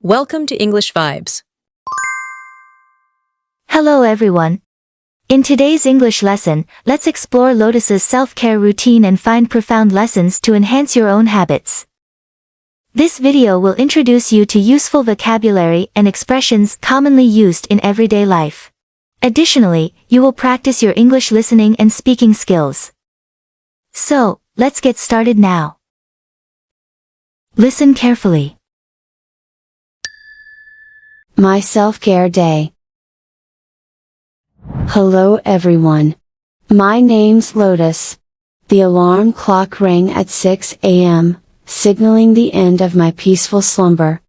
Welcome to English Vibes. Hello everyone. In today's English lesson, let's explore Lotus's self-care routine and find profound lessons to enhance your own habits. This video will introduce you to useful vocabulary and expressions commonly used in everyday life. Additionally, you will practice your English listening and speaking skills. So, let's get started now. Listen carefully. My self-care day. Hello everyone. My name's Lotus. The alarm clock rang at 6 a.m., signaling the end of my peaceful slumber.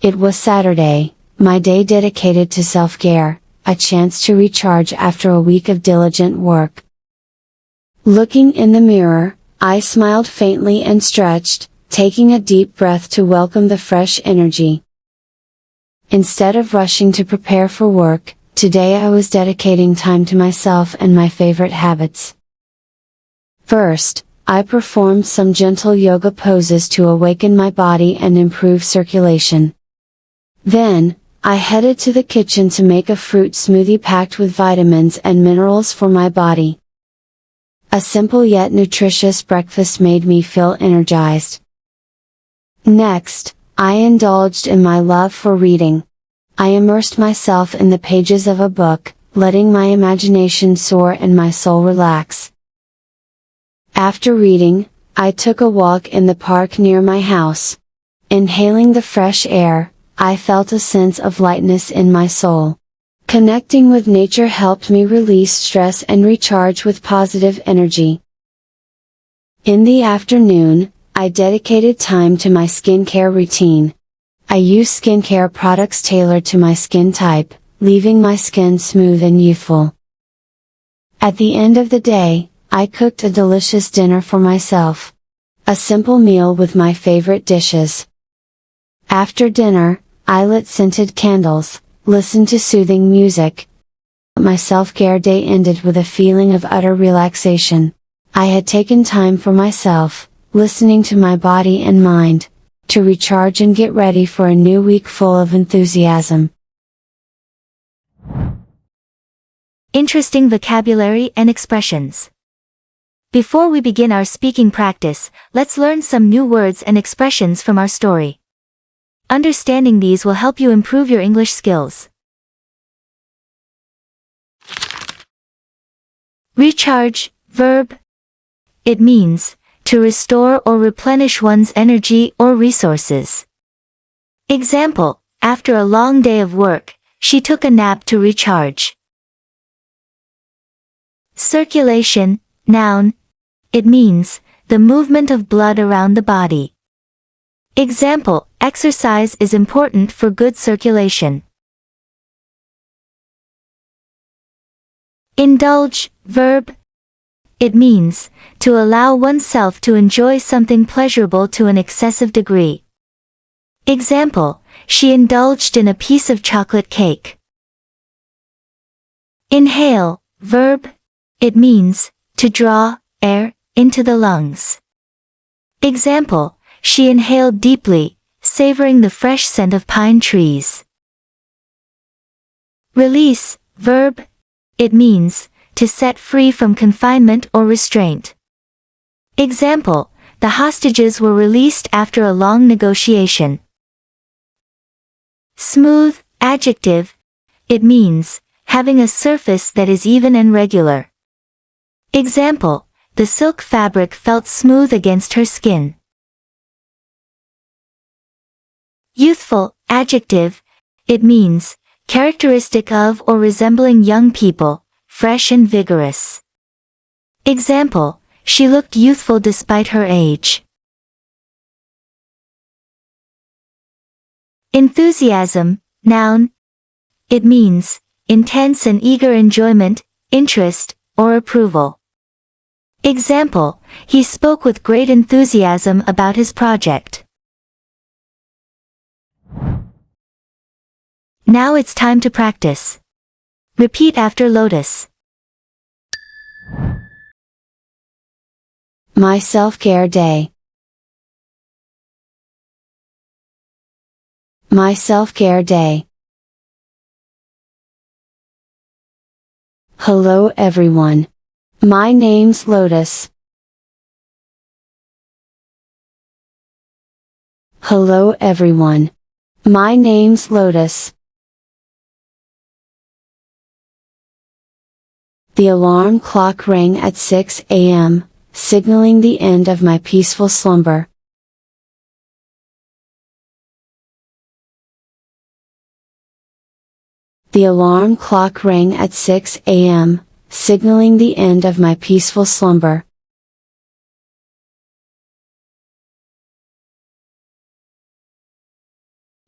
It was Saturday, my day dedicated to self-care, a chance to recharge after a week of diligent work. Looking in the mirror, I smiled faintly and stretched, taking a deep breath to welcome the fresh energy. Instead of rushing to prepare for work, today I was dedicating time to myself and my favorite habits. First, I performed some gentle yoga poses to awaken my body and improve circulation. Then, I headed to the kitchen to make a fruit smoothie packed with vitamins and minerals for my body. A simple yet nutritious breakfast made me feel energized. Next, I indulged in my love for reading. I immersed myself in the pages of a book, letting my imagination soar and my soul relax. After reading, I took a walk in the park near my house. Inhaling the fresh air, I felt a sense of lightness in my soul. Connecting with nature helped me release stress and recharge with positive energy. In the afternoon, I dedicated time to my skincare routine. I use skincare products tailored to my skin type, leaving my skin smooth and youthful. At the end of the day, I cooked a delicious dinner for myself. A simple meal with my favorite dishes. After dinner, I lit scented candles, listened to soothing music. My self-care day ended with a feeling of utter relaxation. I had taken time for myself, listening to my body and mind, to recharge and get ready for a new week full of enthusiasm. Interesting vocabulary and expressions. Before we begin our speaking practice, let's learn some new words and expressions from our story. Understanding these will help you improve your English skills. Recharge, verb. It means to restore or replenish one's energy or resources. Example, after a long day of work, she took a nap to recharge. Circulation, noun. It means the movement of blood around the body. Example, exercise is important for good circulation. Indulge, verb. It means to allow oneself to enjoy something pleasurable to an excessive degree. Example, she indulged in a piece of chocolate cake. Inhale, verb. It means to draw air into the lungs. Example, she inhaled deeply, savoring the fresh scent of pine trees. Release, verb. It means to set free from confinement or restraint. Example, the hostages were released after a long negotiation. Smooth, adjective. It means having a surface that is even and regular. Example, the silk fabric felt smooth against her skin. Youthful, adjective. It means characteristic of or resembling young people, fresh and vigorous. Example, she looked youthful despite her age. Enthusiasm, noun. It means intense and eager enjoyment, interest, or approval. Example, he spoke with great enthusiasm about his project. Now it's time to practice. Repeat after Lotus. My self-care day. My self-care day. Hello everyone. My name's Lotus. Hello everyone. My name's Lotus. The alarm clock rang at 6 a.m., signaling the end of my peaceful slumber. The alarm clock rang at 6 a.m., signaling the end of my peaceful slumber.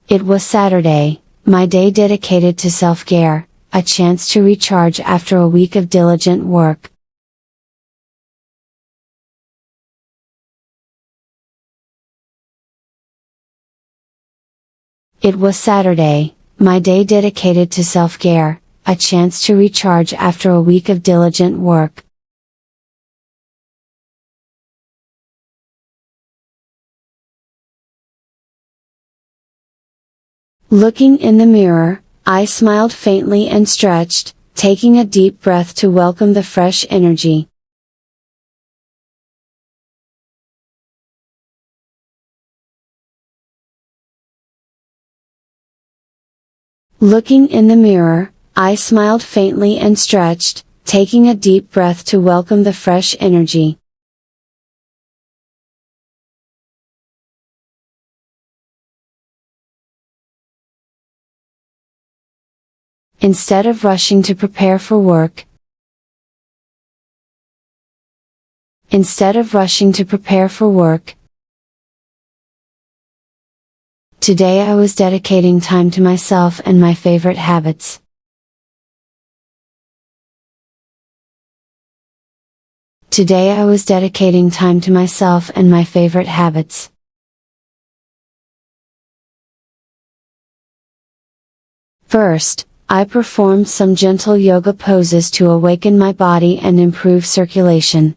It was Saturday, my day dedicated to self-care, a chance to recharge after a week of diligent work. It was Saturday, my day dedicated to self-care, a chance to recharge after a week of diligent work. Looking in the mirror, I smiled faintly and stretched, taking a deep breath to welcome the fresh energy. Looking in the mirror, I smiled faintly and stretched, taking a deep breath to welcome the fresh energy. Instead of rushing to prepare for work, today I was dedicating time to myself and my favorite habits. Today I was dedicating time to myself and my favorite habits. First, I performed some gentle yoga poses to awaken my body and improve circulation.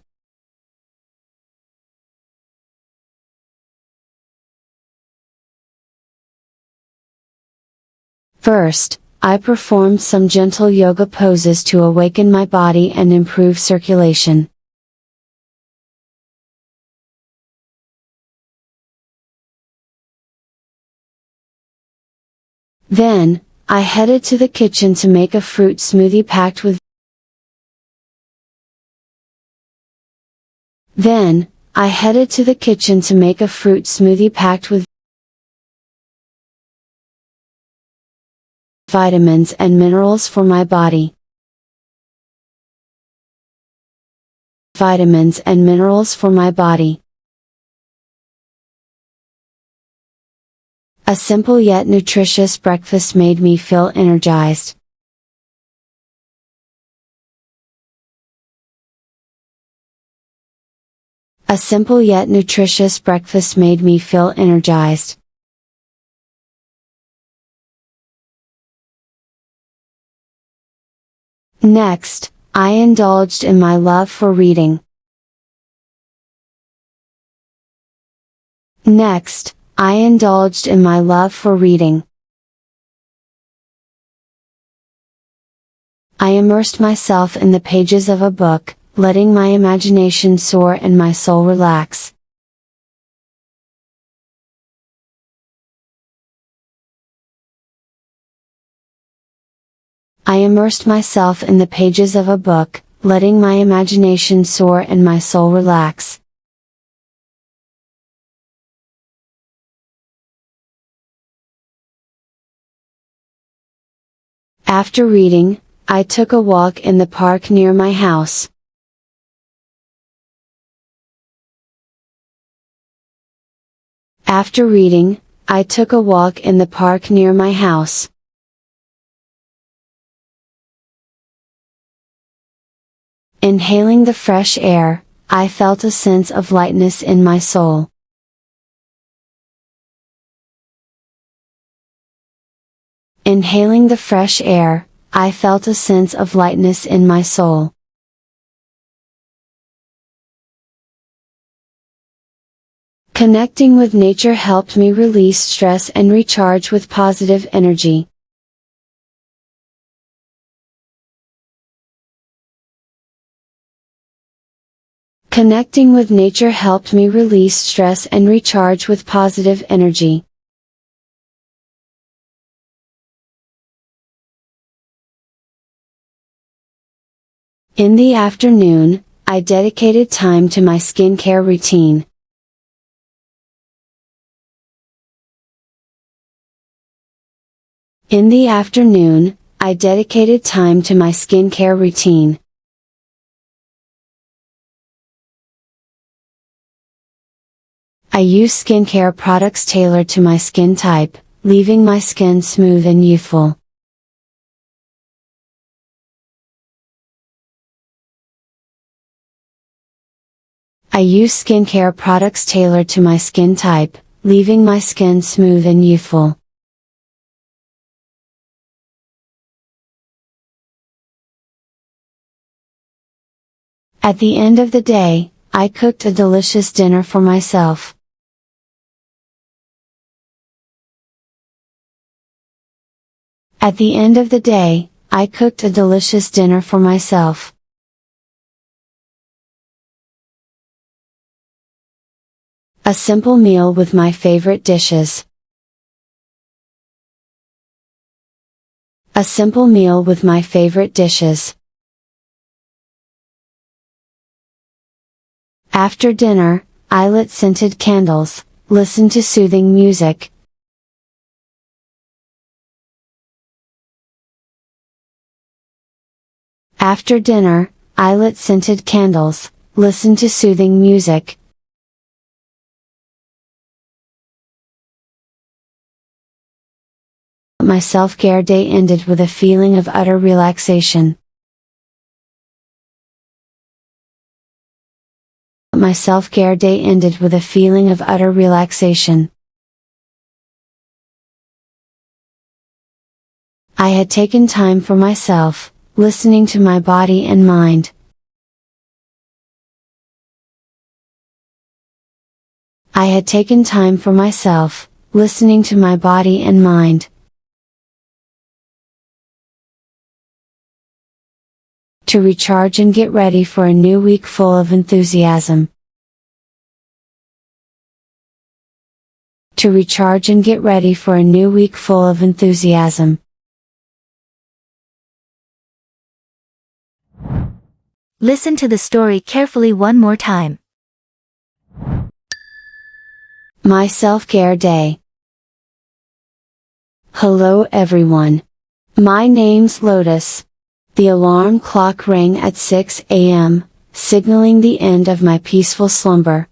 First, I performed some gentle yoga poses to awaken my body and improve circulation. Then, I headed to the kitchen to make a fruit smoothie packed with vitamins and minerals for my body. Vitamins and minerals for my body. A simple yet nutritious breakfast made me feel energized. A simple yet nutritious breakfast made me feel energized. Next, I indulged in my love for reading. Next, I indulged in my love for reading. I immersed myself in the pages of a book, letting my imagination soar and my soul relax. I immersed myself in the pages of a book, letting my imagination soar and my soul relax. After reading, I took a walk in the park near my house. After reading, I took a walk in the park near my house. Inhaling the fresh air, I felt a sense of lightness in my soul. Inhaling the fresh air, I felt a sense of lightness in my soul. Connecting with nature helped me release stress and recharge with positive energy. Connecting with nature helped me release stress and recharge with positive energy. In the afternoon, I dedicated time to my skincare routine. In the afternoon, I dedicated time to my skincare routine. I use skincare products tailored to my skin type, leaving my skin smooth and youthful. I use skincare products tailored to my skin type, leaving my skin smooth and youthful. At the end of the day, I cooked a delicious dinner for myself. At the end of the day, I cooked a delicious dinner for myself. A simple meal with my favorite dishes. A simple meal with my favorite dishes. After dinner, I lit scented candles, listened to soothing music. After dinner, I lit scented candles, listened to soothing music. My self-care day ended with a feeling of utter relaxation. My self-care day ended with a feeling of utter relaxation. I had taken time for myself, listening to my body and mind. I had taken time for myself, listening to my body and mind. To recharge and get ready for a new week full of enthusiasm. To recharge and get ready for a new week full of enthusiasm. Listen to the story carefully one more time. My self-care day. Hello everyone. My name's Lotus. The alarm clock rang at 6 a.m., signaling the end of my peaceful slumber.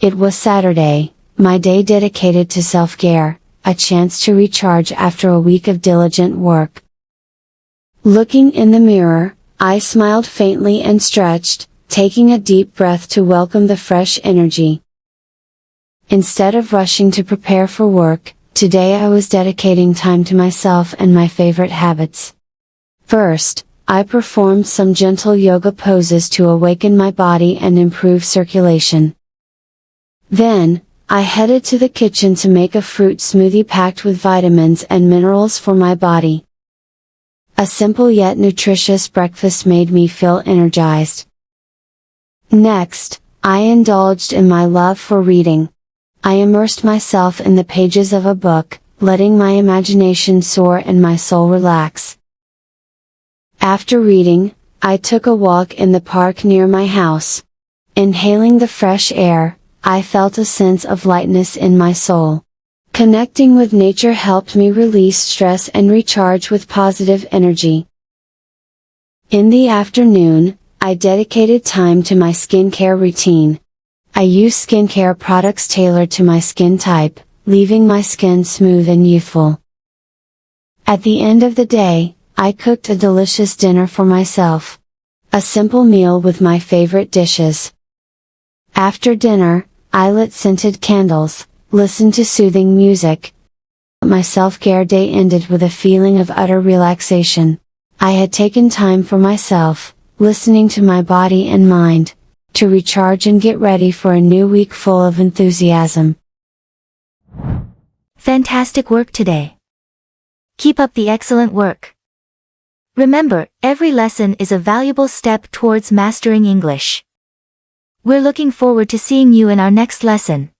It was Saturday, my day dedicated to self-care, a chance to recharge after a week of diligent work. Looking in the mirror, I smiled faintly and stretched, taking a deep breath to welcome the fresh energy. Instead of rushing to prepare for work, today I was dedicating time to myself and my favorite habits. First, I performed some gentle yoga poses to awaken my body and improve circulation. Then, I headed to the kitchen to make a fruit smoothie packed with vitamins and minerals for my body. A simple yet nutritious breakfast made me feel energized. Next, I indulged in my love for reading. I immersed myself in the pages of a book, letting my imagination soar and my soul relax. After reading, I took a walk in the park near my house. Inhaling the fresh air, I felt a sense of lightness in my soul. Connecting with nature helped me release stress and recharge with positive energy. In the afternoon, I dedicated time to my skincare routine. I use skincare products tailored to my skin type, leaving my skin smooth and youthful. At the end of the day, I cooked a delicious dinner for myself. A simple meal with my favorite dishes. After dinner, I lit scented candles, listened to soothing music. My self-care day ended with a feeling of utter relaxation. I had taken time for myself, listening to my body and mind. to recharge and get ready for a new week full of enthusiasm. Fantastic work today. Keep up the excellent work. Remember, every lesson is a valuable step towards mastering English. We're looking forward to seeing you in our next lesson.